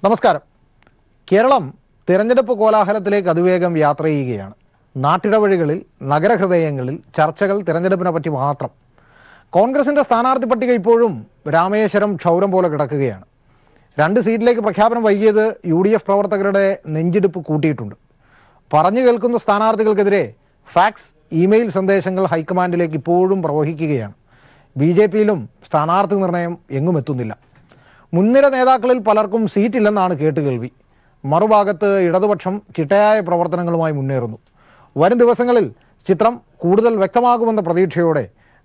നമസ്കാരം. കേരളം തിരഞ്ഞെടുപ്പ് കോലാഹലത്തിലേക്ക് അതിവേഗം യാത്ര ചെയ്യുകയാണ്. നാട്ടിടവഴികളിൽ, നഗരഹൃദയങ്ങളിൽ ചർച്ചകൾ തിരഞ്ഞെടുപ്പിനെ പറ്റി മാത്രം. കോൺഗ്രസിൻ്റെ സ്ഥാനാർത്ഥി പട്ടിക ഇപ്പോഴും രാമേശ്വരം ക്ഷൗരം പോലെ കിടക്കുകയാണ്. 2 സീറ്റിലേക്ക് പ്രഖ്യാപനം വൈകിയത് UDF പ്രവർത്തകരുടെ നെഞ്ചിടിപ്പ് കൂട്ടിയിട്ടുണ്ട്. പറഞ്ഞു കേൾക്കുന്ന സ്ഥാനാർത്ഥികൾക്കെതിരെ ഫാക്സ്, ഇമെയിൽ സന്ദേശങ്ങൾ ഹൈക്കമാൻഡിലേക്ക് ഇപ്പോഴും പ്രവഹിക്കുകയാണ്. BJPയിലും സ്ഥാനാർത്ഥി നിർണയം എങ്ങും എത്തുന്നില്ല. മുൻനിര നേതാക്കളിൽ പലർക്കും സീറ്റില്ലെന്നാണ് കേട്ടുകേൾവി. മറുഭാഗത്ത് ഇടതുപക്ഷം ചിട്ടയായ പ്രവർത്തനങ്ങളുമായി മുന്നേറുന്നു. വരും ദിവസങ്ങളിൽ ചിത്രം കൂടുതൽ വ്യക്തമാകുമെന്ന പ്രതീക്ഷയോടെ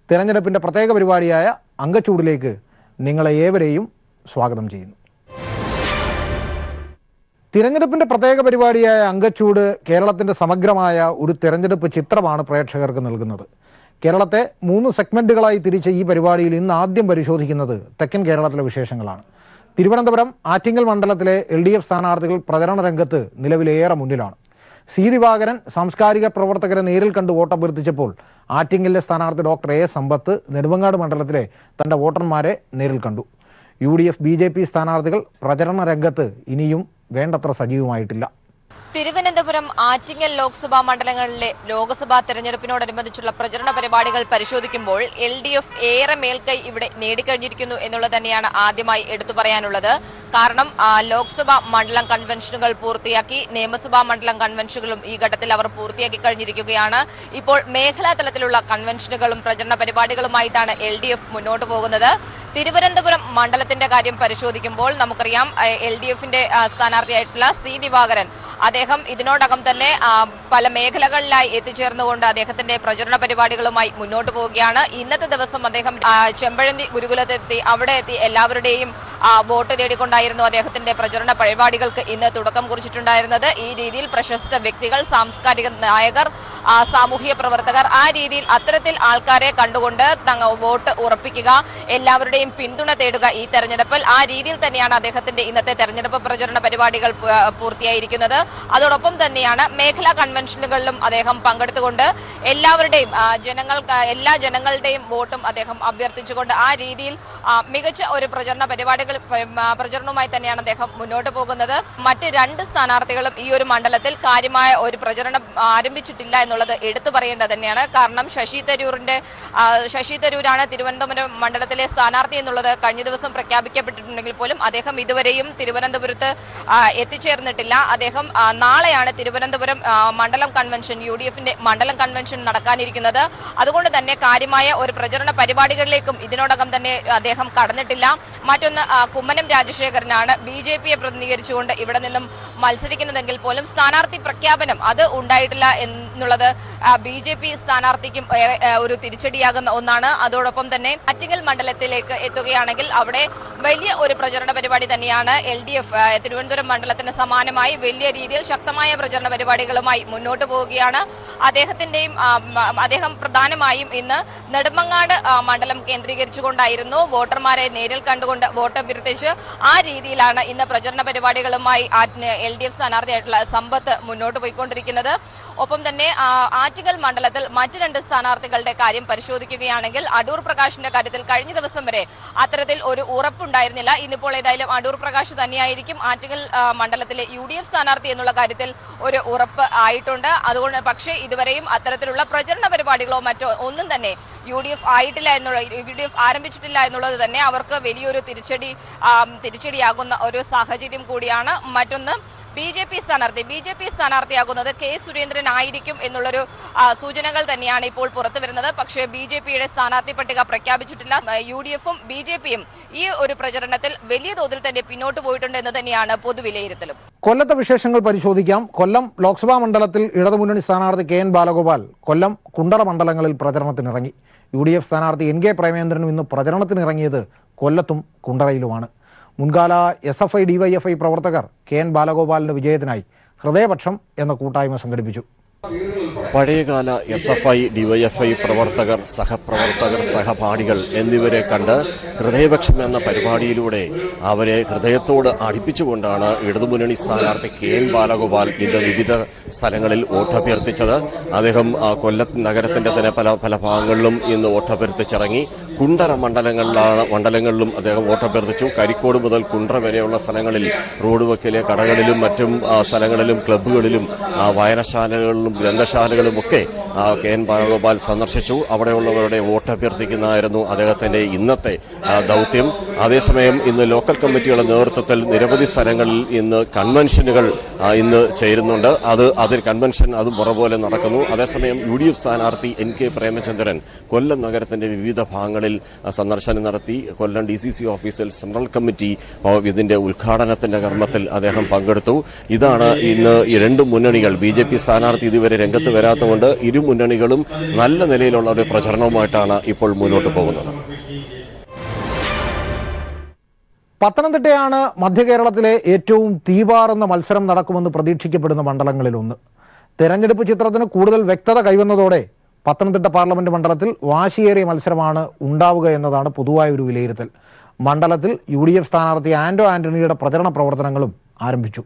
തിരഞ്ഞെടുപ്പിൻ്റെ പ്രത്യേക പരിപാടിയായ അങ്കച്ചൂടിലേക്ക് നിങ്ങളെ ഏവരെയും സ്വാഗതം ചെയ്യുന്നു. തിരഞ്ഞെടുപ്പിൻ്റെ പ്രത്യേക പരിപാടിയായ അങ്കച്ചൂട് കേരളത്തിൻ്റെ സമഗ്രമായ ഒരു തിരഞ്ഞെടുപ്പ് ചിത്രമാണ് പ്രേക്ഷകർക്ക് നൽകുന്നത്. കേരളത്തെ 3 സെഗ്മെൻറ്റുകളായി തിരിച്ച ഈ പരിപാടിയിൽ ഇന്ന് ആദ്യം പരിശോധിക്കുന്നത് തെക്കൻ കേരളത്തിലെ വിശേഷങ്ങളാണ്. തിരുവനന്തപുരം ആറ്റിങ്ങൽ മണ്ഡലത്തിലെ LDF സ്ഥാനാർത്ഥികൾ പ്രചരണ രംഗത്ത് നിലവിലേറെ മുന്നിലാണ്. സി ദിവാകരൻ സാംസ്കാരിക പ്രവർത്തകരെ നേരിൽ കണ്ട് വോട്ടഭ്യർത്ഥിച്ചപ്പോൾ ആറ്റിങ്ങലിലെ സ്ഥാനാർത്ഥി ഡോക്ടർ A സമ്പത്ത് നെടുമങ്ങാട് മണ്ഡലത്തിലെ തൻ്റെ വോട്ടർമാരെ നേരിൽ കണ്ടു. UDF BJP സ്ഥാനാർത്ഥികൾ പ്രചരണ രംഗത്ത് ഇനിയും വേണ്ടത്ര സജീവമായിട്ടില്ല. തിരുവനന്തപുരം ആറ്റിങ്ങൽ ലോക്സഭാ മണ്ഡലങ്ങളിലെ ലോക്സഭാ തെരഞ്ഞെടുപ്പിനോടനുബന്ധിച്ചുള്ള പ്രചരണ പരിപാടികൾ പരിശോധിക്കുമ്പോൾ LDF ഏറെ മേൽക്കൈ ഇവിടെ നേടിക്കഴിഞ്ഞിരിക്കുന്നു എന്നുള്ളത് തന്നെയാണ് ആദ്യമായി എടുത്തു പറയാനുള്ളത്. കാരണം ലോക്സഭാ മണ്ഡലം കൺവെൻഷനുകൾ പൂർത്തിയാക്കി, നിയമസഭാ മണ്ഡലം കൺവെൻഷനുകളും ഈ ഘട്ടത്തിൽ അവർ പൂർത്തിയാക്കി കഴിഞ്ഞിരിക്കുകയാണ്. ഇപ്പോൾ മേഖലാ തലത്തിലുള്ള കൺവെൻഷനുകളും പ്രചരണ പരിപാടികളുമായിട്ടാണ് LDF മുന്നോട്ട് പോകുന്നത്. തിരുവനന്തപുരം മണ്ഡലത്തിന്റെ കാര്യം പരിശോധിക്കുമ്പോൾ നമുക്കറിയാം, LDFന്റെ സ്ഥാനാർത്ഥിയായിട്ടുള്ള സി ദിവാകരൻ അദ്ദേഹം ഇതിനോടകം തന്നെ പല മേഖലകളിലായി എത്തിച്ചേർന്നുകൊണ്ട് അദ്ദേഹത്തിന്റെ പ്രചരണ പരിപാടികളുമായി മുന്നോട്ട് പോവുകയാണ്. ഇന്നത്തെ ദിവസം അദ്ദേഹം ചെമ്പഴന്തി ഗുരുകുലത്തെത്തി അവിടെ എത്തി എല്ലാവരുടെയും വോട്ട് തേടിക്കൊണ്ടായിരുന്നു അദ്ദേഹത്തിന്റെ പ്രചരണ പരിപാടികൾക്ക് ഇന്ന് തുടക്കം കുറിച്ചിട്ടുണ്ടായിരുന്നത്. ഈ രീതിയിൽ പ്രശസ്ത വ്യക്തികൾ, സാംസ്കാരിക നായകർ, സാമൂഹിക പ്രവർത്തകർ, ആ രീതിയിൽ അത്തരത്തിൽ ആൾക്കാരെ കണ്ടുകൊണ്ട് വോട്ട് ഉറപ്പിക്കുക, എല്ലാവരുടെയും പിന്തുണ തേടുക ഈ തെരഞ്ഞെടുപ്പിൽ. ആ രീതിയിൽ തന്നെയാണ് അദ്ദേഹത്തിന്റെ ഇന്നത്തെ തെരഞ്ഞെടുപ്പ് പ്രചരണ പരിപാടികൾ പൂർത്തിയായിരിക്കുന്നത്. അതോടൊപ്പം തന്നെയാണ് മേഖലാ കൺവെൻഷനുകളിലും അദ്ദേഹം പങ്കെടുത്തുകൊണ്ട് എല്ലാവരുടെയും എല്ലാ ജനങ്ങളുടെയും വോട്ടും അദ്ദേഹം അഭ്യർത്ഥിച്ചുകൊണ്ട് ആ രീതിയിൽ മികച്ച ഒരു പ്രചരണവുമായി തന്നെയാണ് അദ്ദേഹം മുന്നോട്ട് പോകുന്നത്. മറ്റ് 2 സ്ഥാനാർത്ഥികളും ഈ ഒരു മണ്ഡലത്തിൽ കാര്യമായ ഒരു പ്രചരണം ആരംഭിച്ചിട്ടില്ല എന്നുള്ളത് എടുത്തു പറയേണ്ടത് തന്നെയാണ്. കാരണം ശശി തരൂരാണ് തിരുവനന്തപുരം മണ്ഡലത്തിലെ സ്ഥാനാർത്ഥി എന്നുള്ളത് കഴിഞ്ഞ ദിവസം പ്രഖ്യാപിക്കപ്പെട്ടിട്ടുണ്ടെങ്കിൽ പോലും അദ്ദേഹം ഇതുവരെയും തിരുവനന്തപുരത്ത് എത്തിച്ചേർന്നിട്ടില്ല. അദ്ദേഹം നാളെയാണ് തിരുവനന്തപുരം മണ്ഡലം കൺവെൻഷൻ, UDFന്റെ മണ്ഡലം കൺവെൻഷൻ നടക്കാനിരിക്കുന്നത്. അതുകൊണ്ട് തന്നെ കാര്യമായ ഒരു പ്രചരണ പരിപാടികളിലേക്കും ഇതിനോടകം തന്നെ അദ്ദേഹം കടന്നിട്ടില്ല. മറ്റൊന്ന്, കുമ്മനം രാജശേഖരനാണ് BJPയെ പ്രതിനിധീകരിച്ചുകൊണ്ട് ഇവിടെ നിന്നും മത്സരിക്കുന്നതെങ്കിൽ പോലും സ്ഥാനാർത്ഥി പ്രഖ്യാപനം അത് ഉണ്ടായിട്ടില്ല എന്നുള്ളത് BJP സ്ഥാനാർത്ഥിക്കും ഒരു തിരിച്ചടിയാകുന്ന ഒന്നാണ്. അതോടൊപ്പം തന്നെ ആറ്റിങ്ങൽ മണ്ഡലത്തിലേക്ക് എത്തുകയാണെങ്കിൽ അവിടെ വലിയ ഒരു പ്രചരണ പരിപാടി തന്നെയാണ് LDF തിരുവനന്തപുരം മണ്ഡലത്തിന് സമാനമായി വലിയ രീതിയിൽ ശക്തമായ പ്രചരണ പരിപാടികളുമായി മുന്നോട്ട് പോവുകയാണ്. അദ്ദേഹം പ്രധാനമായും ഇന്ന് നെടുമങ്ങാട് മണ്ഡലം കേന്ദ്രീകരിച്ചുകൊണ്ടായിരുന്നു വോട്ടർമാരെ നേരിൽ കണ്ടുകൊണ്ട് വോട്ട് അഭ്യർത്ഥിച്ച് ആ രീതിയിലാണ് ഇന്ന് പ്രചരണ പരിപാടികളുമായി LDF സ്ഥാനാർത്ഥിയായിട്ടുള്ള സമ്പത്ത് മുന്നോട്ട് പോയിക്കൊണ്ടിരിക്കുന്നത്. ഒപ്പം തന്നെ ആറ്റിങ്ങൽ മണ്ഡലത്തിൽ മറ്റ് 2 സ്ഥാനാർത്ഥികളുടെ കാര്യം പരിശോധിക്കുകയാണെങ്കിൽ അടൂർ പ്രകാശിന്റെ കാര്യത്തിൽ കഴിഞ്ഞ ദിവസം വരെ അത്തരത്തിൽ ഒരു ഉറപ്പുണ്ടായിരുന്നില്ല. ഇന്നിപ്പോൾ ഏതായാലും അടൂർ പ്രകാശ് തന്നെയായിരിക്കും ആറ്റിങ്ങൽ മണ്ഡലത്തിലെ UDF സ്ഥാനാർത്ഥി എന്നുള്ള കാര്യത്തിൽ ഒരു ഉറപ്പ് ആയിട്ടുണ്ട്. അതുകൊണ്ട് പക്ഷേ ഇതുവരെയും അത്തരത്തിലുള്ള പ്രചരണ പരിപാടികളോ മറ്റോ ഒന്നും തന്നെ UDF ആരംഭിച്ചിട്ടില്ല എന്നുള്ളത് തന്നെ അവർക്ക് വലിയൊരു തിരിച്ചടിയാകുന്ന ഒരു സാഹചര്യം കൂടിയാണ്. മറ്റൊന്ന്, BJP സ്ഥാനാർത്ഥിയാകുന്നത് K സുരേന്ദ്രൻ ആയിരിക്കും എന്നുള്ളൊരു സൂചനകൾ തന്നെയാണ് ഇപ്പോൾ പുറത്തു വരുന്നത്. പക്ഷേ BJPയുടെ സ്ഥാനാർത്ഥി പട്ടിക പ്രഖ്യാപിച്ചിട്ടില്ല. UDFും BJPയും ഈ ഒരു പ്രചരണത്തിൽ വലിയ തോതിൽ തന്നെ പിന്നോട്ട് പോയിട്ടുണ്ട് എന്ന് തന്നെയാണ് പൊതുവിലയിരുത്തലും. കൊല്ലത്തെ വിശേഷങ്ങൾ പരിശോധിക്കാം. കൊല്ലം ലോക്സഭാ മണ്ഡലത്തിൽ ഇടതുമുന്നണി സ്ഥാനാർത്ഥി KN ബാലഗോപാൽ കൊല്ലം കുണ്ടറ മണ്ഡലങ്ങളിൽ പ്രചരണത്തിനിറങ്ങി. UDF സ്ഥാനാർത്ഥി NK പ്രേമേന്ദ്രനും ഇന്ന് പ്രചരണത്തിനിറങ്ങിയത് കൊല്ലത്തും കുണ്ടറയിലുമാണ്. മുൻകാല SFI DYFI പ്രവർത്തകർ KN ബാലഗോപാലിന്റെ വിജയത്തിനായി ഹൃദയപക്ഷം എന്ന കൂട്ടായ്മ സംഘടിപ്പിച്ചു. പഴയകാല SFI DYFI പ്രവർത്തകർ, സഹപ്രവർത്തകർ, സഹപാഠികൾ എന്നിവരെ കണ്ട് ഹൃദയപക്ഷം എന്ന പരിപാടിയിലൂടെ അവരെ ഹൃദയത്തോട് അടുപ്പിച്ചുകൊണ്ടാണ് ഇടതുമുന്നണി സ്ഥാനാർത്ഥി KN ബാലഗോപാൽ ഇന്ന് വിവിധ സ്ഥലങ്ങളിൽ വോട്ടഭ്യർത്ഥിച്ചത്. അദ്ദേഹം കൊല്ലം നഗരത്തിന്റെ തന്നെ പല ഭാഗങ്ങളിലും ഇന്ന് വോട്ടഭ്യർത്ഥിച്ചിറങ്ങി. കുണ്ടറ മണ്ഡലങ്ങളിലും അദ്ദേഹം വോട്ടഭ്യർത്ഥിച്ചു. കരിക്കോട് മുതൽ കുണ്ടറ വരെയുള്ള സ്ഥലങ്ങളിൽ റോഡ് വക്കിലെ കടകളിലും മറ്റും സ്ഥലങ്ങളിലും ക്ലബ്ബുകളിലും വായനശാലകളിലും ഗ്രന്ഥശാലകളും ഒക്കെ KN ബാലഗോപാൽ സന്ദർശിച്ചു. അവിടെയുള്ളവരുടെ വോട്ടഭ്യർത്ഥിക്കുന്നതായിരുന്നു അദ്ദേഹത്തിന്റെ ഇന്നത്തെ ദൗത്യം. അതേസമയം ഇന്ന് ലോക്കൽ കമ്മിറ്റികളുടെ നേതൃത്വത്തിൽ നിരവധി സ്ഥലങ്ങളിൽ ഇന്ന് കൺവെൻഷനുകൾ ഇന്ന് ചേരുന്നുണ്ട്. അതിൽ കൺവെൻഷൻ അത് മുറപോലെ നടക്കുന്നു. അതേസമയം UDF സ്ഥാനാർത്ഥി NK പ്രേമചന്ദ്രൻ കൊല്ലം നഗരത്തിന്റെ വിവിധ ഭാഗങ്ങളിൽ സന്ദർശനം നടത്തി. കൊല്ലം DCC ഓഫീസിൽ സെൻട്രൽ കമ്മിറ്റി ഇതിന്റെ ഉദ്ഘാടനത്തിന്റെ കർമ്മത്തിൽ അദ്ദേഹം പങ്കെടുത്തു. ഇതാണ് ഇന്ന് ഈ രണ്ട് മുന്നണികൾ BJP സ്ഥാനാർത്ഥി ഇതുവരെ രംഗത്ത് വരാത്തതുകൊണ്ട് ഇരു മുന്നണികളും നല്ല നിലയിലുള്ള ഒരു പ്രചരണവുമായിട്ടാണ് ഇപ്പോൾ മുന്നോട്ട് പോകുന്നത്. പത്തനംതിട്ടയാണ് മധ്യ കേരളത്തിലെ ഏറ്റവും തീപാറുന്ന മത്സരം നടക്കുമെന്ന് പ്രതീക്ഷിക്കപ്പെടുന്ന മണ്ഡലങ്ങളിലൊന്ന്. തെരഞ്ഞെടുപ്പ് ചിത്രത്തിന് കൂടുതൽ വ്യക്തത കൈവന്നതോടെ പത്തനംതിട്ട പാർലമെന്റ് മണ്ഡലത്തിൽ വാശിയേറിയ മത്സരമാണ് ഉണ്ടാവുക എന്നതാണ് പൊതുവായ ഒരു വിലയിരുത്തൽ. മണ്ഡലത്തിൽ UDF സ്ഥാനാർത്ഥി ആന്റണിയുടെ പ്രചരണ പ്രവർത്തനങ്ങളും ആരംഭിച്ചു.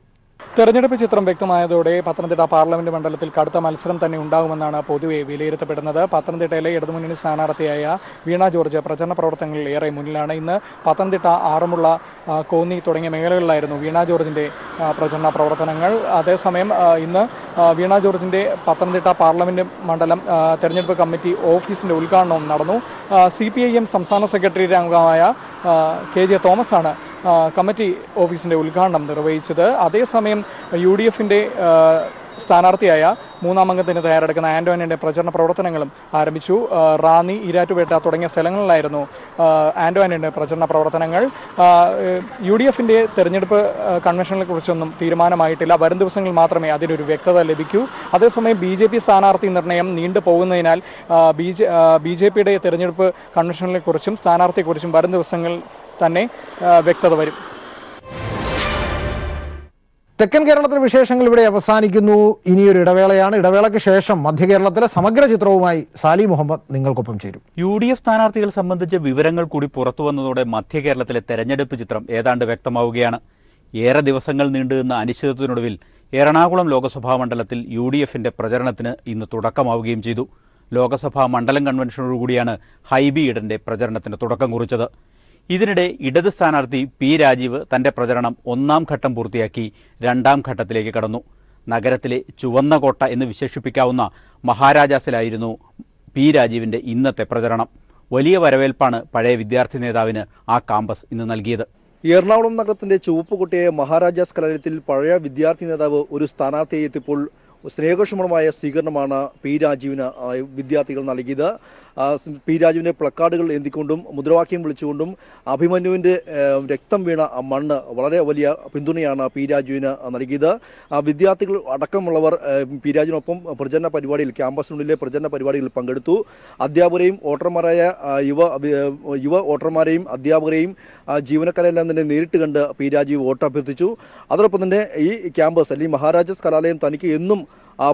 തെരഞ്ഞെടുപ്പ് ചിത്രം വ്യക്തമായതോടെ പത്തനംതിട്ട പാർലമെന്റ് മണ്ഡലത്തിൽ കടുത്ത മത്സരം തന്നെ ഉണ്ടാകുമെന്നാണ് പൊതുവെ വിലയിരുത്തപ്പെടുന്നത്. പത്തനംതിട്ടയിലെ ഇടതുമുന്നണി സ്ഥാനാർത്ഥിയായ വീണ ജോർജ് പ്രചരണ പ്രവർത്തനങ്ങളിൽ ഏറെ മുന്നിലാണ്. ഇന്ന് പത്തനംതിട്ട, ആറന്മുള, കോന്നി തുടങ്ങിയ മേഖലകളിലായിരുന്നു വീണ ജോർജിന്റെ പ്രചരണ പ്രവർത്തനങ്ങൾ. അതേസമയം ഇന്ന് വീണ ജോർജിന്റെ പത്തനംതിട്ട പാർലമെന്റ് മണ്ഡലം തെരഞ്ഞെടുപ്പ് കമ്മിറ്റി ഓഫീസിന്റെ ഉദ്ഘാടനവും നടന്നു. CPIM സംസ്ഥാന സെക്രട്ടറി അംഗമായ KJ തോമസാണ് കമ്മിറ്റി ഓഫീസിന്റെ ഉദ്ഘാടനം നിർവഹിച്ചത്. അതേസമയം UDFന്റെ സ്ഥാനാർത്ഥിയായ മൂന്നാം അംഗത്തിന് തയ്യാറെടുക്കുന്ന ആന്റണിയുടെ പ്രചരണ പ്രവർത്തനങ്ങളും ആരംഭിച്ചു. റാന്നി, ഈരാറ്റുപേട്ട തുടങ്ങിയ സ്ഥലങ്ങളിലായിരുന്നു ആന്റണിയുടെ പ്രചരണ പ്രവർത്തനങ്ങൾ. UDFന്റെ തെരഞ്ഞെടുപ്പ് കൺവെൻഷനെ കുറിച്ചൊന്നും തീരുമാനമായിട്ടില്ല. വരും ദിവസങ്ങളിൽ മാത്രമേ അതിനൊരു വ്യക്തത ലഭിക്കൂ. അതേസമയം BJP സ്ഥാനാർത്ഥി നിർണയം നീണ്ടു പോകുന്നതിനാൽ BJPയുടെ തെരഞ്ഞെടുപ്പ് കൺവെൻഷനെ കുറിച്ചും സ്ഥാനാർത്ഥിയെക്കുറിച്ചും വരും ദിവസങ്ങളിൽ തന്നെ വ്യക്തത വരും. തെക്കൻ കേരളത്തിലെ വിശേഷങ്ങൾ ഇവിടെ അവസാനിക്കുന്നു. ഇനിയൊരു ഇടവേളയാണ്. ഇടവേളയ്ക്ക് ശേഷം മധ്യ കേരളത്തിലെ സമഗ്ര ചിത്രവുമായി സാലി മുഹമ്മദ് നിങ്ങൾക്കൊപ്പം ചേരും. UDF സ്ഥാനാർത്ഥികൾ സംബന്ധിച്ച വിവരങ്ങൾ കൂടി പുറത്തുവന്നതോടെ മധ്യ കേരളത്തിലെ തെരഞ്ഞെടുപ്പ് ചിത്രം ഏതാണ്ട് വ്യക്തമാവുകയാണ്. ഏറെ ദിവസങ്ങൾ നീണ്ടുനിന്ന അനിശ്ചിതത്വത്തിനൊടുവിൽ എറണാകുളം ലോക്സഭാ മണ്ഡലത്തിൽ UDFന്റെ പ്രചരണത്തിന് ഇന്ന് തുടക്കമാവുകയും ചെയ്തു. ലോക്സഭാ മണ്ഡലം കൺവെൻഷനോടുകൂടിയാണ് ഹൈബി ഈഡന്റെ പ്രചരണത്തിന് തുടക്കം കുറിച്ചത്. ഇതിനിടെ ഇടത് സ്ഥാനാർത്ഥി P രാജീവ് തന്റെ പ്രചരണം ഒന്നാം ഘട്ടം പൂർത്തിയാക്കി രണ്ടാം ഘട്ടത്തിലേക്ക് കടന്നു. നഗരത്തിലെ ചുവന്ന കോട്ട എന്ന് വിശേഷിപ്പിക്കാവുന്ന മഹാരാജാസിലായിരുന്നു P രാജീവിന്റെ ഇന്നത്തെ പ്രചരണം. വലിയ വരവേൽപ്പാണ് പഴയ വിദ്യാർത്ഥി നേതാവിന് ആ കാമ്പസ് ഇന്ന് നൽകിയത്. എറണാകുളം നഗരത്തിന്റെ ചുവപ്പുകുട്ടിയായ മഹാരാജാസ് കലാലയത്തിൽ പഴയ വിദ്യാർത്ഥി നേതാവ് ഒരു സ്ഥാനാർത്ഥിയെ എത്തിയപ്പോൾ സ്നേഹക്ഷമമായ സ്വീകരണമാണ് P രാജീവിന് വിദ്യാർത്ഥികൾ നൽകിയത്. P രാജീവിൻ്റെ പ്ലക്കാർഡുകൾ എന്തിക്കൊണ്ടും മുദ്രാവാക്യം വിളിച്ചുകൊണ്ടും അഭിമന്യുവിൻ്റെ രക്തം വീണ മണ്ണ് വളരെ വലിയ പിന്തുണയാണ് P രാജീവിന് നൽകിയത്. വിദ്യാർത്ഥികൾ അടക്കമുള്ളവർ P രാജീവിനൊപ്പം പ്രചരണ പരിപാടിയിൽ, ക്യാമ്പസിനുള്ളിലെ പ്രചരണ പരിപാടിയിൽ പങ്കെടുത്തു. അധ്യാപകരെയും വോട്ടർമാരായ യുവ വോട്ടർമാരെയും അധ്യാപകരെയും ജീവനക്കാരെല്ലാം തന്നെ നേരിട്ട് കണ്ട് P രാജീവ് വോട്ട് അഭ്യർത്ഥിച്ചു. അതോടൊപ്പം തന്നെ ഈ ക്യാമ്പസ് അല്ലെങ്കിൽ മഹാരാജാസ് കലാലയം തനിക്ക് എന്നും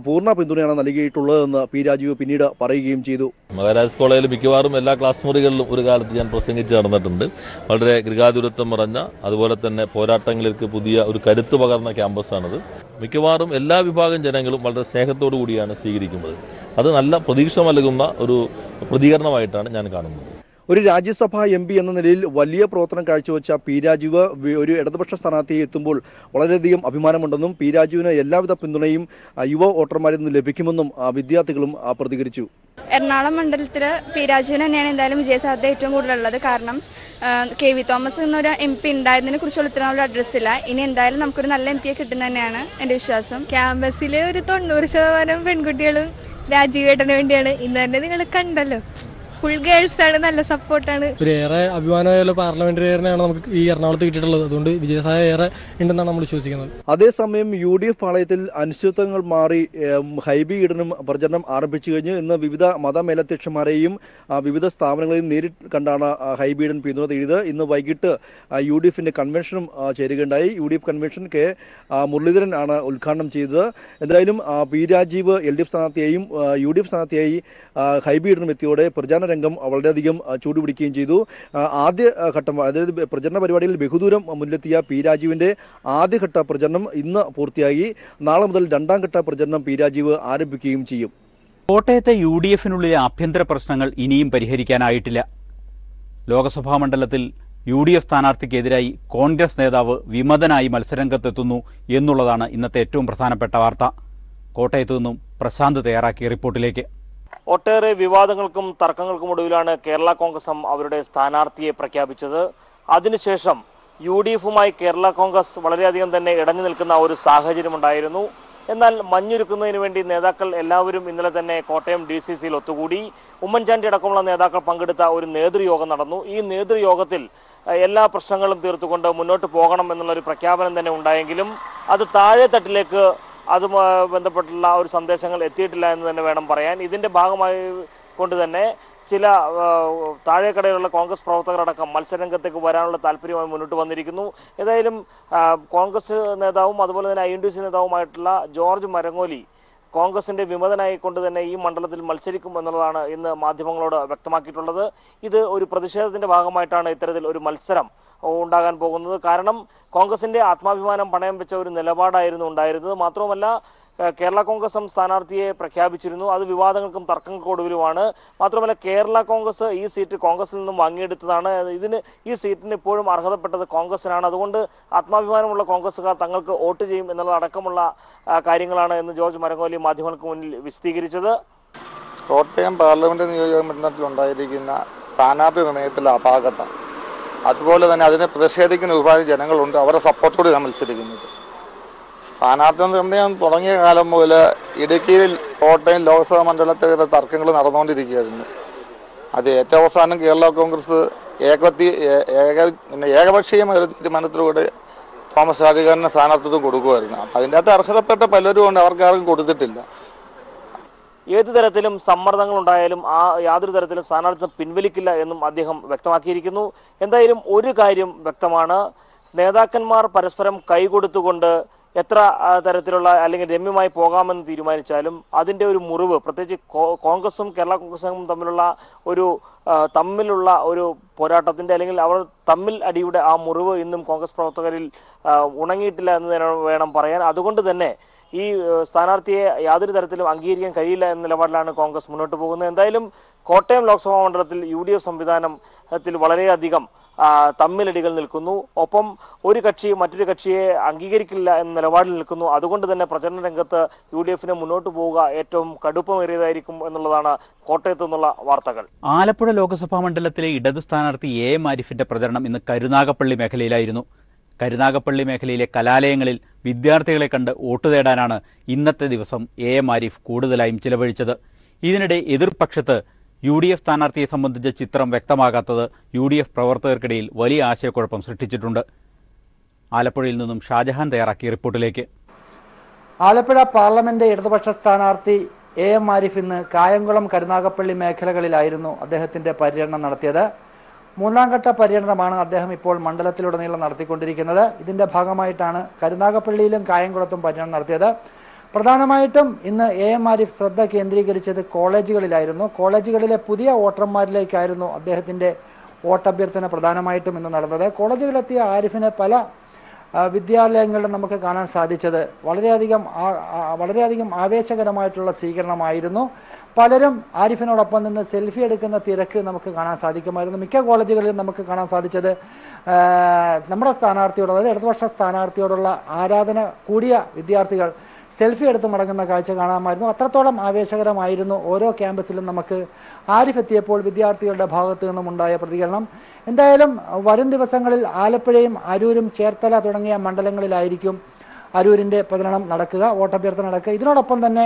പൂർണ്ണ പിന്തുണയാണ് നൽകിയിട്ടുള്ളതെന്ന് P രാജീവ് പിന്നീട് പറയുകയും ചെയ്തു. മഹാരാജാസ് കോളേജിൽ മിക്കവാറും എല്ലാ ക്ലാസ് മുറികളിലും ഒരു കാലത്ത് ഞാൻ പ്രസംഗിച്ച് നടന്നിട്ടുണ്ട്. വളരെ ഗൃഹാതുരത്വം നിറഞ്ഞ, അതുപോലെ തന്നെ പോരാട്ടങ്ങൾക്ക് പുതിയ ഒരു കരുത്ത് പകർന്ന ക്യാമ്പസാണത്. മിക്കവാറും എല്ലാ വിഭാഗം ജനങ്ങളും വളരെ സ്നേഹത്തോടു കൂടിയാണ് സ്വീകരിക്കുന്നത്. അത് നല്ല പ്രതീക്ഷ നൽകുന്ന ഒരു പ്രതികരണമായിട്ടാണ് ഞാൻ കാണുന്നത്. ഒരു രാജ്യസഭാ MP എന്ന നിലയിൽ വലിയ പ്രവർത്തനം കാഴ്ചവെച്ച P രാജീവ് ഒരു ഇടതുപക്ഷ സ്ഥാനാർത്ഥിയെ എത്തുമ്പോൾ വളരെയധികം അഭിമാനമുണ്ടെന്നും P രാജീവിന് എല്ലാവിധ പിന്തുണയും യുവ വോട്ടർമാരിൽ നിന്ന് ലഭിക്കുമെന്നും വിദ്യാർത്ഥികളും പ്രതികരിച്ചു. എറണാകുളം മണ്ഡലത്തിൽ P രാജീവിന് തന്നെയാണ് എന്തായാലും വിജയസാധ്യത ഏറ്റവും കൂടുതലുള്ളത്. കാരണം KV തോമസ് എന്നൊരു MP ഉണ്ടായതിനെ കുറിച്ചുള്ള ഇത്രയുള്ള അഡ്രസ്സില്ല. ഇനി എന്തായാലും നമുക്കൊരു നല്ല MP കിട്ടുന്ന തന്നെയാണ് എൻ്റെ വിശ്വാസം. ക്യാമ്പസിൽ ഒരു 90% പെൺകുട്ടികളും രാജീവേട്ടന് വേണ്ടിയാണ്. ഇന്ന് തന്നെ നിങ്ങൾ കണ്ടല്ലോ, ഫുൾ ഗേൾസ് ആണ്, നല്ല സപ്പോർട്ടാണ്. ഏറെ അഭിമാനമായുള്ള പാർലമെന്ററിയാണ് നമുക്ക് ഈ എറണാകുളത്ത് കിട്ടിയിട്ടുള്ളത്. അതുകൊണ്ട് വിജയസാധ്യത ഏറെ ഉണ്ടെന്നാണ് നമ്മൾ വിശ്വസിക്കുന്നത്. അതേസമയം UDF പാളയത്തിൽ അനിശ്ചിതത്വങ്ങൾ മാറി ഹൈബി ഈഡനും പ്രചരണം ആരംഭിച്ചു കഴിഞ്ഞു. ഇന്ന് വിവിധ മതമേലധ്യക്ഷന്മാരെയും വിവിധ സ്ഥാപനങ്ങളെയും നേരിട്ട് കണ്ടാണ് ഹൈബി ഈഡൻ പിന്തുണ തേടിയത്. ഇന്ന് വൈകിട്ട് UDFന്റെ കൺവെൻഷനും ചേരുകയുണ്ടായി. UDF കൺവെൻഷൻ മുരളീധരൻ ആണ് ഉദ്ഘാടനം ചെയ്തത്. എന്തായാലും P രാജീവ് LDF സ്ഥാനാർത്ഥിയായും UDF സ്ഥാനാർത്ഥിയായി ഹൈബി ഈഡനും എത്തിയോടെ പ്രചാരണ രംഗം വളരെയധികം ചൂടുപിടിക്കുകയും ചെയ്തു. ആദ്യ ഘട്ടം, അതായത് പ്രചരണ പരിപാടിയിൽ ബഹുദൂരം മുന്നിലെത്തിയ P രാജീവിൻ്റെ ആദ്യഘട്ട പ്രചരണം ഇന്ന് പൂർത്തിയായി. നാളെ മുതൽ രണ്ടാം ഘട്ട പ്രചരണം P രാജീവ് ആരംഭിക്കുകയും ചെയ്യും. കോട്ടയത്തെ UDFനുള്ളിലെ ആഭ്യന്തര പ്രശ്നങ്ങൾ ഇനിയും പരിഹരിക്കാനായിട്ടില്ല. ലോക്സഭാ മണ്ഡലത്തിൽ UDF സ്ഥാനാർത്ഥിക്കെതിരായി കോൺഗ്രസ് നേതാവ് വിമതനായി മത്സരരംഗത്തെത്തുന്നു എന്നുള്ളതാണ് ഇന്നത്തെ ഏറ്റവും പ്രധാനപ്പെട്ട വാർത്ത. കോട്ടയത്തു നിന്നും പ്രശാന്ത് തയ്യാറാക്കിയ റിപ്പോർട്ടിലേക്ക്. ഒട്ടേറെ വിവാദങ്ങൾക്കും തർക്കങ്ങൾക്കും ഒടുവിലാണ് കേരള കോൺഗ്രസ് അവരുടെ സ്ഥാനാർത്ഥിയെ പ്രഖ്യാപിച്ചത്. അതിനുശേഷം UDFുമായി കേരള കോൺഗ്രസ് വളരെയധികം തന്നെ ഇടഞ്ഞു നിൽക്കുന്ന ഒരു സാഹചര്യമുണ്ടായിരുന്നു. എന്നാൽ മഞ്ഞൊരുക്കുന്നതിന് വേണ്ടി നേതാക്കൾ എല്ലാവരും ഇന്നലെ തന്നെ കോട്ടയം DCCയിൽ ഒത്തുകൂടി. ഉമ്മൻചാണ്ടി അടക്കമുള്ള നേതാക്കൾ പങ്കെടുത്ത ഒരു നേതൃയോഗം നടന്നു. ഈ നേതൃയോഗത്തിൽ എല്ലാ പ്രശ്നങ്ങളും തീർത്തുകൊണ്ട് മുന്നോട്ട് പോകണം എന്നുള്ളൊരു പ്രഖ്യാപനം തന്നെ ഉണ്ടായെങ്കിലും അത് താഴെ തട്ടിലേക്ക് അതുമായി ബന്ധപ്പെട്ടുള്ള ഒരു സന്ദേശങ്ങൾ എത്തിയിട്ടില്ല എന്ന് തന്നെ വേണം പറയാൻ. ഇതിൻ്റെ ഭാഗമായി കൊണ്ട് തന്നെ ചില താഴെക്കടയിലുള്ള കോൺഗ്രസ് പ്രവർത്തകരടക്കം മത്സരരംഗത്തേക്ക് വരാനുള്ള താല്പര്യമായി മുന്നോട്ട് വന്നിരിക്കുന്നു. ഏതായാലും കോൺഗ്രസ് നേതാവും അതുപോലെ തന്നെ INTC നേതാവുമായിട്ടുള്ള ജോർജ് മരങ്ങോലി കോൺഗ്രസിൻ്റെ വിമതനായിക്കൊണ്ട് തന്നെ ഈ മണ്ഡലത്തിൽ മത്സരിക്കും എന്നുള്ളതാണ് ഇന്ന് മാധ്യമങ്ങളോട് വ്യക്തമാക്കിയിട്ടുള്ളത്. ഇത് ഒരു പ്രതിഷേധത്തിൻ്റെ ഭാഗമായിട്ടാണ് ഇത്തരത്തിൽ ഒരു മത്സരം ഉണ്ടാകാൻ പോകുന്നത്. കാരണം കോൺഗ്രസിൻ്റെ ആത്മാഭിമാനം പണയം വെച്ച ഒരു നിലപാടായിരുന്നു ഉണ്ടായിരുന്നത്. മാത്രവുമല്ല കേരള കോൺഗ്രസ് സ്ഥാനാർത്ഥിയെ പ്രഖ്യാപിച്ചിരുന്നു. അത് വിവാദങ്ങൾക്കും തർക്കങ്ങൾക്കും ഒടുവിലുമാണ്. മാത്രമല്ല കേരള കോൺഗ്രസ് ഈ സീറ്റ് കോൺഗ്രസിൽ നിന്നും വാങ്ങിയെടുത്തതാണ്. ഈ സീറ്റിന് ഇപ്പോഴും അർഹതപ്പെട്ടത് കോൺഗ്രസിനാണ്. അതുകൊണ്ട് ആത്മാഭിമാനമുള്ള കോൺഗ്രസ്സുകാർ തങ്ങൾക്ക് വോട്ട് ചെയ്യും എന്നുള്ളതടക്കമുള്ള കാര്യങ്ങളാണ് എന്ന് ജോർജ് മരങ്ങോലി മാധ്യമങ്ങൾക്ക് മുന്നിൽ വിശദീകരിച്ചത്. കോട്ടയം പാർലമെന്റ് നിയോജക മണ്ഡലത്തിലുണ്ടായിരിക്കുന്ന സ്ഥാനാർത്ഥി നിർണയത്തിലെ അപാകത, അതുപോലെ തന്നെ അതിനെ പ്രതിഷേധിക്കുന്ന ഒരുപാട് ജനങ്ങളുണ്ട്. അവരുടെ സപ്പോർട്ടോടെ ഞാൻ മത്സരിക്കുന്നത്. സ്ഥാനാർത്ഥി നിർണയം തുടങ്ങിയ കാലം മുതൽ ഇടുക്കിയിൽ കോട്ടയം ലോക്സഭാ മണ്ഡലത്തിലെ തർക്കങ്ങൾ നടന്നുകൊണ്ടിരിക്കുകയായിരുന്നു. അത് ഏറ്റവും അവസാനം കേരള കോൺഗ്രസ് ഏകപക്ഷീയമായ ഒരു തീരുമാനത്തിലൂടെ തോമസ് ചാഴികാടന് സ്ഥാനാർത്ഥിത്വം കൊടുക്കുമായിരുന്നു. അപ്പം അതിൻ്റെ അകത്ത് അർഹതപ്പെട്ട പലരും കൊണ്ട് അവർക്കാർക്കും കൊടുത്തിട്ടില്ല. ഏതു തരത്തിലും സമ്മർദ്ദങ്ങൾ ഉണ്ടായാലും യാതൊരു തരത്തിലും സ്ഥാനാർത്ഥിത്വം പിൻവലിക്കില്ല എന്നും അദ്ദേഹം വ്യക്തമാക്കിയിരിക്കുന്നു. എന്തായാലും ഒരു കാര്യം വ്യക്തമാണ്, നേതാക്കന്മാർ പരസ്പരം കൈകൊടുത്തുകൊണ്ട് എത്ര തരത്തിലുള്ള അല്ലെങ്കിൽ രമ്യമായി പോകാമെന്ന് തീരുമാനിച്ചാലും അതിൻ്റെ ഒരു മുറിവ്, പ്രത്യേകിച്ച് കോൺഗ്രസും കേരള കോൺഗ്രസും തമ്മിലുള്ള ഒരു പോരാട്ടത്തിൻ്റെ അല്ലെങ്കിൽ അവർ തമ്മിൽ അടിയുടെ ആ മുറിവ് ഇന്നും കോൺഗ്രസ് പ്രവർത്തകരിൽ ഉണങ്ങിയിട്ടില്ല എന്ന് തന്നെ വേണം പറയാൻ. അതുകൊണ്ട് തന്നെ ഈ സ്ഥാനാർത്ഥിയെ യാതൊരു തരത്തിലും അംഗീകരിക്കാൻ കഴിയില്ല എന്ന നിലപാടിലാണ് കോൺഗ്രസ് മുന്നോട്ട് പോകുന്നത്. എന്തായാലും കോട്ടയം ലോക്സഭാ മണ്ഡലത്തിൽ UDF സംവിധാനത്തിൽ വളരെയധികം തമ്മിലടികൾ നിൽക്കുന്നു. ഒപ്പം ഒരു കക്ഷി മറ്റൊരു കക്ഷിയെ അംഗീകരിക്കില്ല എന്ന നിലപാടിൽ നിൽക്കുന്നു. അതുകൊണ്ട് തന്നെ പ്രചരണ രംഗത്ത് UDFന് മുന്നോട്ട് പോവുക ഏറ്റവും കടുപ്പമേറിയതായിരിക്കും എന്നുള്ളതാണ് കോട്ടയത്തു നിന്നുള്ള വാർത്തകൾ. ആലപ്പുഴ ലോക്സഭാ മണ്ഡലത്തിലെ ഇടത് സ്ഥാനാർത്ഥി AM ആരിഫിന്റെ പ്രചരണം ഇന്ന് കരുനാഗപ്പള്ളി മേഖലയിലായിരുന്നു. കരുനാഗപ്പള്ളി മേഖലയിലെ കലാലയങ്ങളിൽ വിദ്യാർത്ഥികളെ കണ്ട് വോട്ട് തേടാനാണ് ഇന്നത്തെ ദിവസം AM ആരിഫ് കൂടുതലായും ചിലവഴിച്ചത്. ഇതിനിടെ എതിർപക്ഷത്ത് UDF സ്ഥാനാർത്ഥിയെ സംബന്ധിച്ച ചിത്രം വ്യക്തമാകാത്തത് UDF പ്രവർത്തകർക്കിടയിൽ വലിയ ആശയക്കുഴപ്പം സൃഷ്ടിച്ചിട്ടുണ്ട്. ആലപ്പുഴയിൽ നിന്നും ഷാജഹാൻ തയ്യാറാക്കിയ റിപ്പോർട്ടിലേക്ക്. ആലപ്പുഴ പാർലമെന്റ് ഇടതുപക്ഷ സ്ഥാനാർത്ഥി AM ആരിഫ് ഇന്ന് കായംകുളം കരുനാഗപ്പള്ളി മേഖലകളിലായിരുന്നു അദ്ദേഹത്തിന്റെ പര്യടനം നടത്തിയത്. മൂന്നാം ഘട്ട പര്യടനമാണ് അദ്ദേഹം ഇപ്പോൾ മണ്ഡലത്തിലുടനീളം നടത്തിക്കൊണ്ടിരിക്കുന്നത്. ഇതിന്റെ ഭാഗമായിട്ടാണ് കരുനാഗപ്പള്ളിയിലും കായംകുളത്തും പര്യടനം നടത്തിയത്. പ്രധാനമായിട്ടും ഇന്ന് AM ആരിഫ് ശ്രദ്ധ കേന്ദ്രീകരിച്ചത് കോളേജുകളിലായിരുന്നു. കോളേജുകളിലെ പുതിയ വോട്ടർമാരിലേക്കായിരുന്നു അദ്ദേഹത്തിൻ്റെ വോട്ടഭ്യർത്ഥന പ്രധാനമായിട്ടും ഇന്ന് നടന്നത്. കോളേജുകളിലെത്തിയ ആരിഫിനെ പല വിദ്യാലയങ്ങളിലും നമുക്ക് കാണാൻ സാധിച്ചത് വളരെയധികം ആവേശകരമായിട്ടുള്ള സ്വീകരണമായിരുന്നു. പലരും ആരിഫിനോടൊപ്പം നിന്ന് സെൽഫി എടുക്കുന്ന തിരക്ക് നമുക്ക് കാണാൻ സാധിക്കുമായിരുന്നു. മിക്ക കോളേജുകളിലും നമുക്ക് കാണാൻ സാധിച്ചത് നമ്മുടെ സ്ഥാനാർത്ഥിയോട്, അതായത് ഇടതുപക്ഷ സ്ഥാനാർത്ഥിയോടുള്ള ആരാധന കൂടിയ വിദ്യാർത്ഥികൾ സെൽഫി എടുത്ത് മടങ്ങുന്ന കാഴ്ച കാണാമായിരുന്നു. അത്രത്തോളം ആവേശകരമായിരുന്നു ഓരോ ക്യാമ്പസിലും നമുക്ക് ആരിഫ് എത്തിയപ്പോൾ വിദ്യാർത്ഥികളുടെ ഭാഗത്തു നിന്നും ഉണ്ടായ പ്രതികരണം. എന്തായാലും വരും ദിവസങ്ങളിൽ ആലപ്പുഴയും അരൂരും ചേർത്തല തുടങ്ങിയ മണ്ഡലങ്ങളിലായിരിക്കും അരൂരിൻ്റെ പ്രചരണം നടക്കുക, വോട്ടഭ്യർത്ഥന നടക്കുക. ഇതിനോടൊപ്പം തന്നെ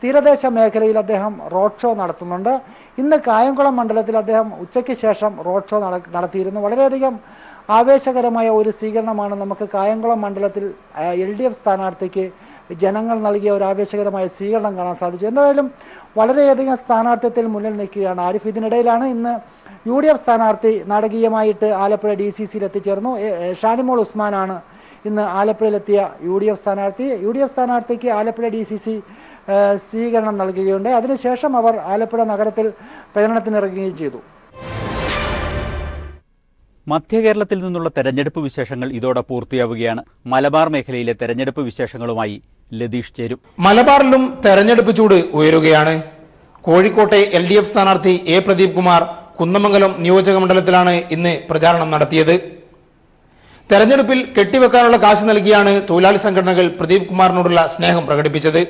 തീരദേശ മേഖലയിൽ അദ്ദേഹം റോഡ് ഷോ നടത്തുന്നുണ്ട്. ഇന്ന് കായംകുളം മണ്ഡലത്തിൽ അദ്ദേഹം ഉച്ചയ്ക്ക് ശേഷം റോഡ് ഷോ നടത്തിയിരുന്നു. വളരെയധികം ആവേശകരമായ ഒരു സ്വീകരണമാണ് നമുക്ക് കായംകുളം മണ്ഡലത്തിൽ LDF സ്ഥാനാർത്ഥിക്ക് ജനങ്ങൾ നൽകിയ ഒരു ആവേശകരമായ സ്വീകരണം കാണാൻ സാധിച്ചു. എന്തായാലും വളരെയധികം സ്ഥാനാർത്ഥ്യത്തിൽ മുന്നിൽ നിൽക്കുകയാണ് ആരിഫ്. ഇതിനിടയിലാണ് ഇന്ന് UDF സ്ഥാനാർത്ഥി നാടകീയമായിട്ട് ആലപ്പുഴ DCCയിൽ എത്തിച്ചേർന്നു. ഷാനിമോൾ ഉസ്മാനാണ് ഇന്ന് ആലപ്പുഴയിലെത്തിയ UDF സ്ഥാനാർത്ഥി. UDF സ്ഥാനാർത്ഥിക്ക് ആലപ്പുഴ DCC സ്വീകരണം നൽകുകയുണ്ട്. അതിനുശേഷം അവർ ആലപ്പുഴ നഗരത്തിൽ പ്രചരണത്തിനിറങ്ങുകയും ചെയ്തു. മധ്യകേരളത്തിൽ നിന്നുള്ള തെരഞ്ഞെടുപ്പ് വിശേഷങ്ങൾ ഇതോടെ പൂർത്തിയാവുകയാണ്. മലബാർ മേഖലയിലെ തെരഞ്ഞെടുപ്പ് വിശേഷങ്ങളുമായി ലതീഷ് ചേരും. മലബാറിലും തെരഞ്ഞെടുപ്പ് ചൂട് ഉയരുകയാണ്. കോഴിക്കോട്ടെ LDF സ്ഥാനാർത്ഥി A പ്രദീപ് കുമാർ കുന്നമംഗലം നിയോജക മണ്ഡലത്തിലാണ് ഇന്ന് പ്രചാരണം നടത്തിയത്. തെരഞ്ഞെടുപ്പിൽ കെട്ടിവെക്കാനുള്ള കാശ് നൽകിയാണ് തൊഴിലാളി സംഘടനകൾ പ്രദീപ് കുമാറിനോടുള്ള സ്നേഹം പ്രകടിപ്പിച്ചത്.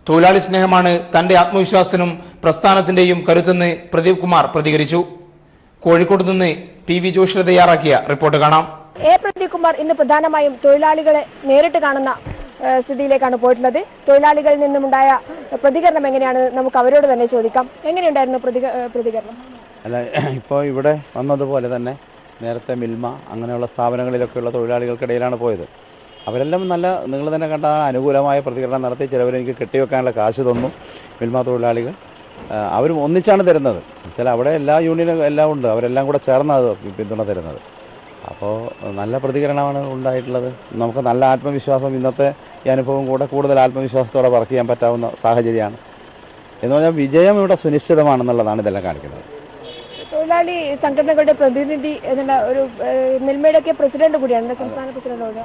തൊഴിലാളി സ്നേഹമാണ് തന്റെ ആത്മവിശ്വാസത്തിനും പ്രസ്ഥാനത്തിന്റെയും കരുത്തെന്ന് പ്രദീപ് കുമാർ പ്രതികരിച്ചു. കോഴിക്കോട് നിന്ന് PV ജോഷില തയ്യാറാക്കിയ റിപ്പോർട്ട് കാണാം. പ്രദീപ് കുമാർ ഇന്ന് പ്രധാനമായും തൊഴിലാളികളെ നേരിട്ട് കാണുന്ന സ്ഥിതിയിലേക്കാണ് പോയിട്ടുള്ളത്. തൊഴിലാളികളിൽ നിന്നുമുണ്ടായ പ്രതികരണം എങ്ങനെയാണ് നമുക്ക് അവരോട് തന്നെ ചോദിക്കാം. എങ്ങനെയുണ്ടായിരുന്നു പ്രതികരണം? അല്ല, ഇപ്പോൾ ഇവിടെ വന്നതുപോലെ തന്നെ നേരത്തെ മിൽമ അങ്ങനെയുള്ള സ്ഥാപനങ്ങളിലൊക്കെയുള്ള തൊഴിലാളികൾക്കിടയിലാണ് പോയത്. അവരെല്ലാം നല്ല, നിങ്ങൾ തന്നെ കണ്ട അനുകൂലമായ പ്രതികരണം നടത്തി. ചിലവരെനിക്ക് കെട്ടിവെക്കാനുള്ള കാശ് തന്നു. മിൽമ തൊഴിലാളികൾ അവരും ഒന്നിച്ചാണ് തരുന്നത്. ചില അവിടെ എല്ലാ യൂണിയനും എല്ലാം ഉണ്ട്, അവരെല്ലാം കൂടെ ചേർന്നത് പിന്തുണ തരുന്നത്. അപ്പോൾ നല്ല പ്രതികരണമാണ് ഉണ്ടായിട്ടുള്ളത്. നമുക്ക് നല്ല ആത്മവിശ്വാസം, ഇന്നത്തെ ഈ അനുഭവം കൂടെ കൂടുതൽ ആത്മവിശ്വാസത്തോടെ വർക്ക് ചെയ്യാൻ പറ്റാവുന്ന സാഹചര്യമാണ്. എന്ന് പറഞ്ഞാൽ വിജയം ഇവിടെ സുനിശ്ചിതമാണെന്നുള്ളതാണ് ഇതെല്ലാം കാണിക്കുന്നത്. തൊഴിലാളി സംഘടനകളുടെ പ്രതിനിധി എന്നുള്ള ഒരു മിൽമയുടെ ഒക്കെ പ്രസിഡന്റ് കൂടിയാണ്, സംസ്ഥാന പ്രസിഡന്റ്.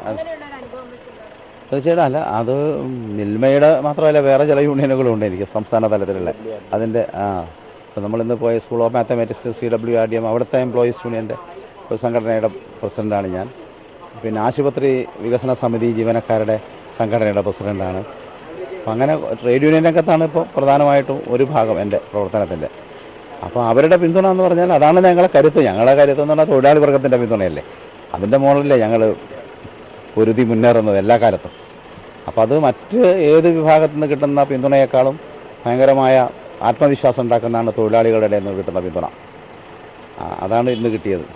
തീർച്ചയായിട്ടും അല്ല, അത് മിൽമയുടെ മാത്രമല്ല, വേറെ ചില യൂണിയനുകളുണ്ട് എനിക്ക് സംസ്ഥാന തലത്തിലുള്ള. അതിൻ്റെ ഇപ്പോൾ നമ്മളിന്ന് പോയ സ്കൂൾ ഓഫ് മാത്തമാറ്റിക്സ് CWRDM അവിടുത്തെ എംപ്ലോയീസ് യൂണിയൻ്റെ ഒരു സംഘടനയുടെ പ്രസിഡൻ്റാണ് ഞാൻ. പിന്നെ ആശുപത്രി വികസന സമിതി ജീവനക്കാരുടെ സംഘടനയുടെ പ്രസിഡൻ്റാണ്. അപ്പം അങ്ങനെ ട്രേഡ് യൂണിയൻ രംഗത്താണ് ഇപ്പോൾ പ്രധാനമായിട്ടും ഒരു ഭാഗം എൻ്റെ പ്രവർത്തനത്തിൻ്റെ. അപ്പോൾ അവരുടെ പിന്തുണ എന്ന് പറഞ്ഞാൽ അതാണ് ഞങ്ങളെ കരുത്ത്. ഞങ്ങളുടെ കരുത്ത് എന്ന് പറഞ്ഞാൽ തൊഴിലാളി വർഗത്തിൻ്റെ പിന്തുണയല്ലേ, അതിൻ്റെ മുകളിലേ ഞങ്ങൾ പൊരുതി മുന്നേറുന്നത് എല്ലാ കാലത്തും. അപ്പോൾ അത് മറ്റ് ഏത് വിഭാഗത്തിൽ നിന്ന് കിട്ടുന്ന പിന്തുണയേക്കാളും ഭയങ്കരമായ ആത്മവിശ്വാസം ഉണ്ടാക്കുന്നതാണ് തൊഴിലാളികളുടെ ഇടയിൽ നിന്ന് കിട്ടുന്ന പിന്തുണ. അതാണ് ഇന്ന് കിട്ടിയത്.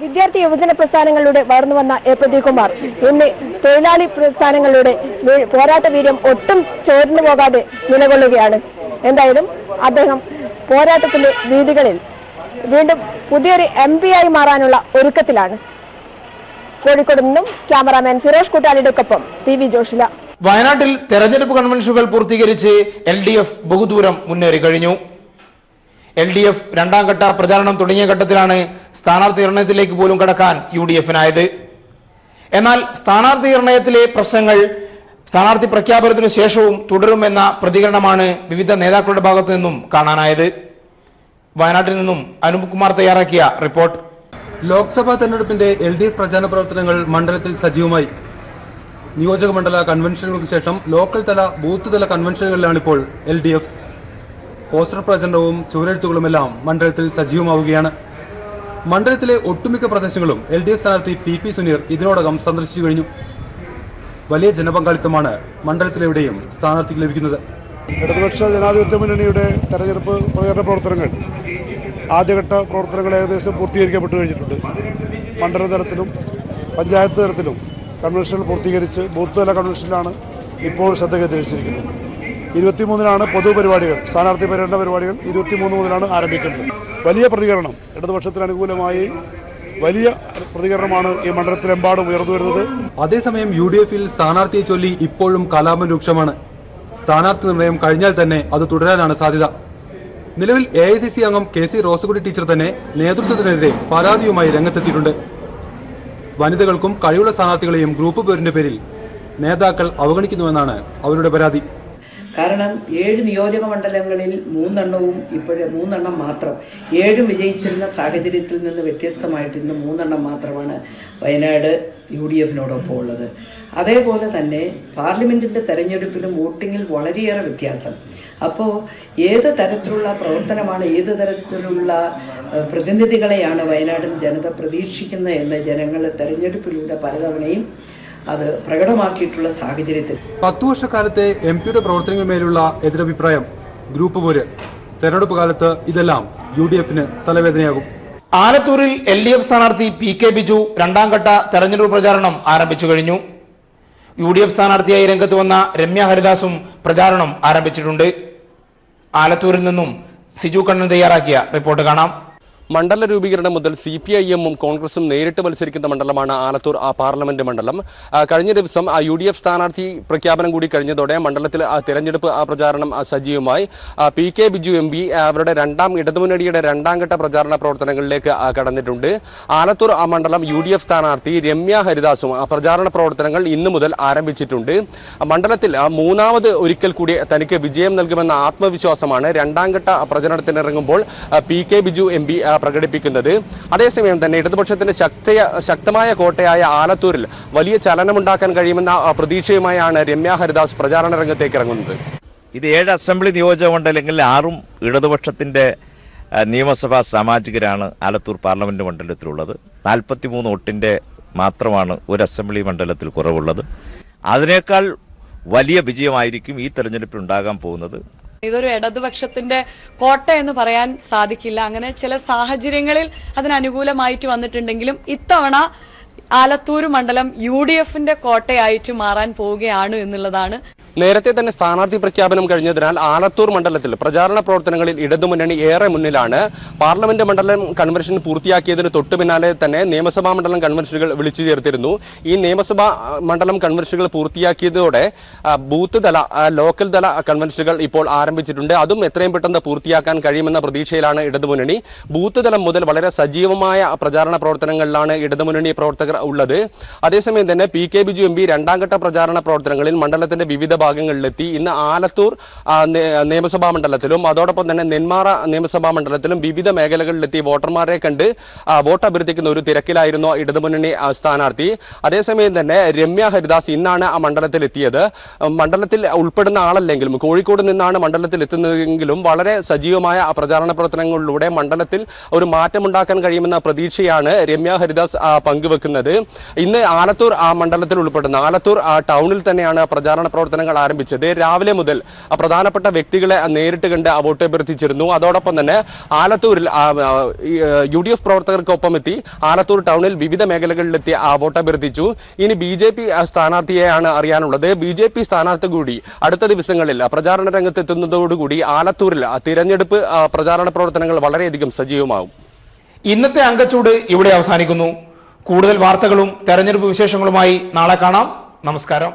വിദ്യാർത്ഥി യുവജന പ്രസ്ഥാനങ്ങളിലൂടെ വളർന്നു വന്ന പ്രദീപ് കുമാർ ഇന്ന് തൊഴിലാളി പ്രസ്ഥാനങ്ങളുടെ പോരാട്ട വീര്യം ഒട്ടും ചോർന്നു പോകാതെ നിലകൊള്ളുകയാണ്. എന്തായാലും അദ്ദേഹം പോരാട്ടത്തിന്റെ വീതികളിൽ വീണ്ടും പുതിയൊരു MP ആയി മാറാനുള്ള ഒരുക്കത്തിലാണ്. കോഴിക്കോട് നിന്നും ക്യാമറാമാൻ ഫിറോഷ് കൂട്ടാളിയുടെക്കൊപ്പം PV ജോഷില. വയനാട്ടിൽ തെരഞ്ഞെടുപ്പ് കൺവെൻഷനുകൾ പൂർത്തീകരിച്ച് LDF ബഹുദൂരം മുന്നേറി കഴിഞ്ഞു. LDF രണ്ടാം ഘട്ട പ്രചാരണം തുടങ്ങിയ ഘട്ടത്തിലാണ് സ്ഥാനാർത്ഥി നിർണയത്തിലേക്ക് പോലും കടക്കാൻ UDF-നായത്. എന്നാൽ സ്ഥാനാർത്ഥി നിർണയത്തിലെ പ്രശ്നങ്ങൾ സ്ഥാനാർത്ഥി പ്രഖ്യാപനത്തിനു ശേഷവും തുടരുമെന്ന പ്രതികരണമാണ് വിവിധ നേതാക്കളുടെ ഭാഗത്തു നിന്നും കാണാനായത്. വയനാട്ടിൽ നിന്നും അനൂപ് കുമാർ തയ്യാറാക്കിയ റിപ്പോർട്ട്. ലോക്സഭാ തെരഞ്ഞെടുപ്പിന്റെ LDF പ്രചാരണ പ്രവർത്തനങ്ങൾ മണ്ഡലത്തിൽ സജീവമായി. നിയോജക മണ്ഡല കൺവെൻഷനുകൾക്ക് ശേഷം ലോക്കൽ തല, ബൂത്ത് തല കൺവെൻഷനുകളിലാണിപ്പോൾ LDF. പോസ്റ്റർ പ്രചരണവും ചുവരെഴുത്തുകളുമെല്ലാം മണ്ഡലത്തിൽ സജീവമാവുകയാണ്. മണ്ഡലത്തിലെ ഒട്ടുമിക്ക പ്രദേശങ്ങളും LDF സ്ഥാനാർത്ഥി PP സുനീർ ഇതിനോടകം സന്ദർശിച്ചു കഴിഞ്ഞു. വലിയ ജനപങ്കാളിത്തമാണ് മണ്ഡലത്തിലെവിടെയും സ്ഥാനാർത്ഥിക്ക് ലഭിക്കുന്നത്. ഇടതുപക്ഷ ജനാധിപത്യ മുന്നണിയുടെ തെരഞ്ഞെടുപ്പ് പ്രചരണ പ്രവർത്തനങ്ങൾ ആദ്യഘട്ട പ്രവർത്തനങ്ങൾ ഏകദേശം പൂർത്തീകരിക്കപ്പെട്ടു കഴിഞ്ഞിട്ടുണ്ട്. മണ്ഡല തലത്തിലും പഞ്ചായത്ത് തലത്തിലും കൺവെൻഷനുകൾ പൂർത്തീകരിച്ച് ബൂത്ത് തല കൺവെൻഷനിലാണ് ഇപ്പോൾ ശ്രദ്ധ കേന്ദ്രീകരിച്ചിരിക്കുന്നത്. 23-നാണ് പൊതുപരിപാടികൾ, സ്ഥാനാർത്ഥി പര്യടന പരിപാടികൾ 23 മുതലാണ് ആരംഭിക്കുന്നത്. വലിയ പ്രതികരണം, ഇടതുപക്ഷത്തിന് അനുകൂലമായി വലിയ പ്രതികരണമാണ് ഈ മണ്ഡലത്തിലെമ്പാടും ഉയർന്നു വരുന്നത്. അതേസമയം UDF-ൽ സ്ഥാനാർത്ഥിയെ ചൊല്ലി ഇപ്പോഴും കലാപം രൂക്ഷമാണ്. സ്ഥാനാർത്ഥി നിർണയം കഴിഞ്ഞാൽ തന്നെ അത് തുടരാനാണ് സാധ്യത. നിലവിൽ AICC അംഗം KC റോസകുടി ടീച്ചർ തന്നെ നേതൃത്വത്തിനെതിരെ പരാതിയുമായി രംഗത്തെത്തിയിട്ടുണ്ട്. വനിതകൾക്കും കഴിവുള്ള സ്ഥാനാർത്ഥികളെയും ഗ്രൂപ്പ് പേരിന്റെ പേരിൽ നേതാക്കൾ അവഗണിക്കുന്നുവെന്നാണ് അവരുടെ പരാതി. കാരണം 7 നിയോജക മണ്ഡലങ്ങളിൽ 3 മാത്രം 7 വിജയിച്ചിരുന്ന സാഹചര്യത്തിൽ നിന്ന് വ്യത്യസ്തമായിട്ട് ഇന്ന് 3 മാത്രമാണ് വയനാട് UDF-നോടൊപ്പം ഉള്ളത്. അതേപോലെ തന്നെ പാർലമെന്റിന്റെ തെരഞ്ഞെടുപ്പിലും വോട്ടിങ്ങിൽ വളരെയേറെ വ്യത്യാസം. അപ്പോൾ ഏത് തരത്തിലുള്ള പ്രവർത്തനമാണ്, ഏത് തരത്തിലുള്ള പ്രതിനിധികളെയാണ് വയനാടൻ ജനത പ്രതീക്ഷിക്കുന്നത് എന്ന് ജനങ്ങൾ തെരഞ്ഞെടുപ്പിലൂടെ പലതവണയും അത് പ്രകടമാക്കിയിട്ടുള്ള സാഹചര്യത്തിൽ 10 വർഷക്കാലത്തെ MP-യുടെ പ്രവർത്തനങ്ങളുമേലുള്ള എതിരഭിപ്രായം, ഗ്രൂപ്പ് പോര്, തെരഞ്ഞെടുപ്പ് കാലത്ത് ഇതെല്ലാം UDF-ന് തലവേദനയാകും. ആലത്തൂരിൽ LDF സ്ഥാനാർത്ഥി PK ബിജു രണ്ടാം ഘട്ട തെരഞ്ഞെടുപ്പ് പ്രചാരണം ആരംഭിച്ചു കഴിഞ്ഞു. UDF സ്ഥാനാർത്ഥിയായി രംഗത്ത് വന്ന രമ്യ ഹരിദാസും പ്രചാരണം ആരംഭിച്ചിട്ടുണ്ട്. ആലത്തൂരിൽ നിന്നും സിജു കണ്ണൻ തയ്യാറാക്കിയ റിപ്പോർട്ട് കാണാം. മണ്ഡല രൂപീകരണം മുതൽ CPIM-ഉം കോൺഗ്രസും നേരിട്ട് മത്സരിക്കുന്ന മണ്ഡലമാണ് ആലത്തൂർ പാർലമെന്റ് മണ്ഡലം. കഴിഞ്ഞ ദിവസം UDF സ്ഥാനാർത്ഥി പ്രഖ്യാപനം കൂടി കഴിഞ്ഞതോടെ മണ്ഡലത്തിൽ തെരഞ്ഞെടുപ്പ് പ്രചാരണം സജീവമായി. PK ബിജു MP അവരുടെ ഇടതുമുന്നണിയുടെ രണ്ടാം ഘട്ട പ്രചാരണ പ്രവർത്തനങ്ങളിലേക്ക് കടന്നിട്ടുണ്ട്. ആലത്തൂർ മണ്ഡലം UDF സ്ഥാനാർത്ഥി രമ്യ ഹരിദാസും പ്രചാരണ പ്രവർത്തനങ്ങൾ ഇന്നു മുതൽ ആരംഭിച്ചിട്ടുണ്ട്. മണ്ഡലത്തിൽ മൂന്നാമത് ഒരിക്കൽ കൂടി തനിക്ക് വിജയം നൽകുമെന്ന ആത്മവിശ്വാസമാണ് രണ്ടാം ഘട്ട പ്രചരണത്തിനിറങ്ങുമ്പോൾ PK ബിജു MP പ്രകടിപ്പിക്കുന്നത്. അതേസമയം തന്നെ ഇടതുപക്ഷത്തിന്റെ ശക്തമായ കോട്ടയായ ആലത്തൂരിൽ വലിയ ചലനമുണ്ടാക്കാൻ കഴിയുമെന്ന പ്രതീക്ഷയുമായാണ് രമ്യ ഹരിദാസ് പ്രചാരണ രംഗത്തേക്ക് ഇറങ്ങുന്നത്. ഇത് 7 അസംബ്ലി നിയോജക മണ്ഡലങ്ങളിൽ 6 ഇടതുപക്ഷത്തിന്റെ നിയമസഭാ സാമാജികരാണ് ആലത്തൂർ പാർലമെന്റ് മണ്ഡലത്തിലുള്ളത്. 43 വോട്ടിന്റെ മാത്രമാണ് ഒരു അസംബ്ലി മണ്ഡലത്തിൽ കുറവുള്ളത്. അതിനേക്കാൾ വലിയ വിജയമായിരിക്കും ഈ തെരഞ്ഞെടുപ്പിൽ ഉണ്ടാകാൻ പോകുന്നത്. ഇതൊരു ഇടതുപക്ഷത്തിന്റെ കോട്ട എന്ന് പറയാൻ സാധിക്കില്ല. അങ്ങനെ ചില സാഹചര്യങ്ങളിൽ അതിനനുകൂലമായിട്ട് വന്നിട്ടുണ്ടെങ്കിലും ഇത്തവണ ആലത്തൂർ മണ്ഡലം UDF-ന്റെ കോട്ടയായിട്ട് മാറാൻ പോവുകയാണ് എന്നുള്ളതാണ്. നേരത്തെ തന്നെ സ്ഥാനാർത്ഥി പ്രഖ്യാപനം കഴിഞ്ഞതിനാൽ ആലത്തൂർ മണ്ഡലത്തിൽ പ്രചാരണ പ്രവർത്തനങ്ങളിൽ ഇടതുമുന്നണി ഏറെ മുന്നിലാണ്. പാർലമെന്റ് മണ്ഡലം കൺവെൻഷൻ പൂർത്തിയാക്കിയതിന് തൊട്ടു പിന്നാലെ തന്നെ നിയമസഭാ മണ്ഡലം കൺവെൻഷനുകൾ വിളിച്ചു ചേർത്തിരുന്നു. ഈ നിയമസഭാ മണ്ഡലം കൺവെൻഷനുകൾ പൂർത്തിയാക്കിയതോടെ ബൂത്ത് തല ലോക്കൽ തല കൺവെൻഷനുകൾ ഇപ്പോൾ ആരംഭിച്ചിട്ടുണ്ട്. അതും എത്രയും പെട്ടെന്ന് പൂർത്തിയാക്കാൻ കഴിയുമെന്ന പ്രതീക്ഷയിലാണ് ഇടതുമുന്നണി. ബൂത്ത് തലം മുതൽ വളരെ സജീവമായ പ്രചാരണ പ്രവർത്തനങ്ങളിലാണ് ഇടതുമുന്നണി പ്രവർത്തകർ ഉള്ളത്. അതേസമയം തന്നെ PK ബിജു MP രണ്ടാം ഘട്ട പ്രചാരണ പ്രവർത്തനങ്ങളിൽ മണ്ഡലത്തിന്റെ വിവിധ ഭാഗങ്ങളിലെത്തി. ഇന്ന് ആലത്തൂർ നിയമസഭാ മണ്ഡലത്തിലും അതോടൊപ്പം തന്നെ നെന്മാറ നിയമസഭാ മണ്ഡലത്തിലും വിവിധ മേഖലകളിലെത്തി വോട്ടർമാരെ കണ്ട് വോട്ട് അഭ്യർത്ഥിക്കുന്ന ഒരു തിരക്കിലായിരുന്നു ഇടതുമുന്നണി സ്ഥാനാർത്ഥി. അതേസമയം തന്നെ രമ്യ ഹരിദാസ് ഇന്നാണ് ആ മണ്ഡലത്തിലെത്തിയത്. മണ്ഡലത്തിൽ ഉൾപ്പെടുന്ന ആളല്ലെങ്കിലും കോഴിക്കോട് നിന്നാണ് മണ്ഡലത്തിൽ എത്തുന്നതെങ്കിലും വളരെ സജീവമായ പ്രചാരണ പ്രവർത്തനങ്ങളിലൂടെ മണ്ഡലത്തിൽ ഒരു മാറ്റമുണ്ടാക്കാൻ കഴിയുമെന്ന പ്രതീക്ഷയാണ് രമ്യ ഹരിദാസ് പങ്കുവെക്കുന്നത്. ഇന്ന് ആലത്തൂർ മണ്ഡലത്തിൽ ഉൾപ്പെടുന്ന ആലത്തൂർ ടൗണിൽ തന്നെയാണ് പ്രചാരണ പ്രവർത്തനങ്ങൾ ആരംഭിച്ചത്. രാവിലെ മുതൽ പ്രധാനപ്പെട്ട വ്യക്തികളെ നേരിട്ട് കണ്ട് വോട്ട് അഭ്യർത്ഥിച്ചിരുന്നു. അതോടൊപ്പം തന്നെ ആലത്തൂരിൽ UDF പ്രവർത്തകർക്കൊപ്പം എത്തി ആലത്തൂർ ടൗണിൽ വിവിധ മേഖലകളിലെത്തി വോട്ട് അഭ്യർത്ഥിച്ചു. ഇനി BJP സ്ഥാനാർത്ഥിയെയാണ് അറിയാനുള്ളത്. BJP സ്ഥാനാർത്ഥി കൂടി അടുത്ത ദിവസങ്ങളിൽ പ്രചാരണ രംഗത്തെത്തുന്നതോടുകൂടി ആലത്തൂരിൽ തിരഞ്ഞെടുപ്പ് പ്രചാരണ പ്രവർത്തനങ്ങൾ വളരെയധികം സജീവമാകും. ഇന്നത്തെ അങ്കച്ചൂട് ഇവിടെ അവസാനിക്കുന്നു. കൂടുതൽ വാർത്തകളും തെരഞ്ഞെടുപ്പ് വിശേഷങ്ങളുമായി നാളെ കാണാം. നമസ്കാരം.